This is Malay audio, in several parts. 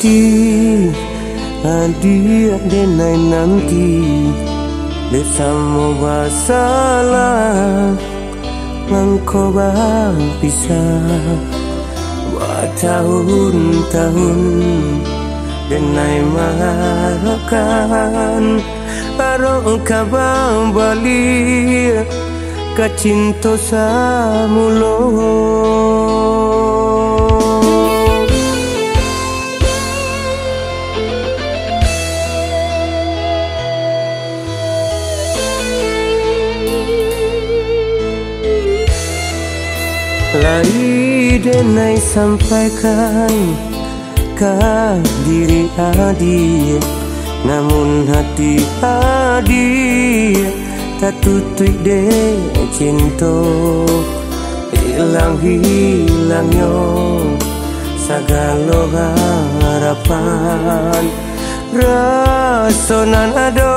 hati hadir denai nanti bersama basalah mangko bang pisah bertahun-tahun denai marakan arok kabang bali kacinto samulo. Lai denai sampaikan ke diri adi, namun hati adi tak tutui de cinta hilang-hilangnya segala harapan rasonan ado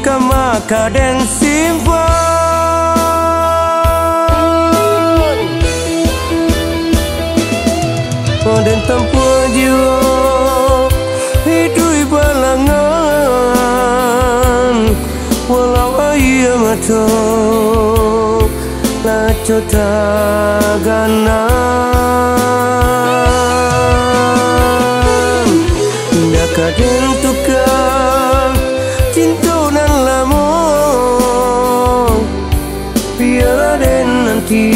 kama kadang simpan dan tanpa jiwa hidup balangan walau ayah mata laco taganan dah kadang tukar cinta dan lama biar ada nanti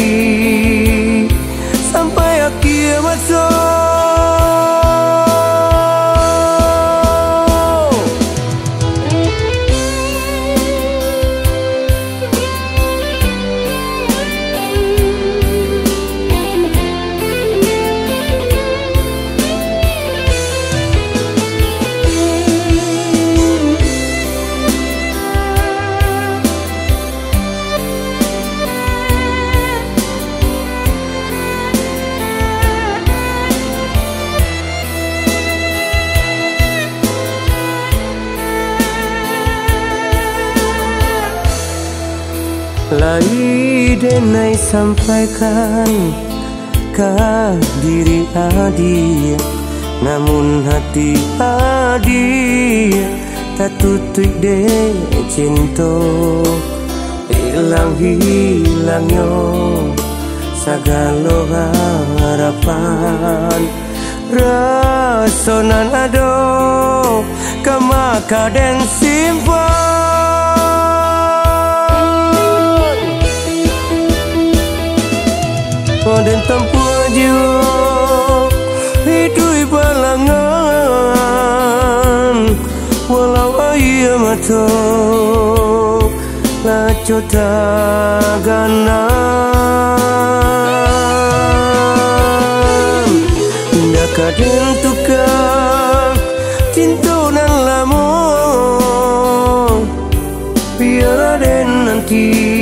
sampai akhir masa. Lai denai sampaikan ke diri adi, namun hati adi tak tutui de cinta hilang-hilangnya segala harapan rasonan ado kama kadang simpan dan tanpa jiwa hidup balangan walau ayah mata laco taganan dah kadang tukar cinta dan lama biar ada nanti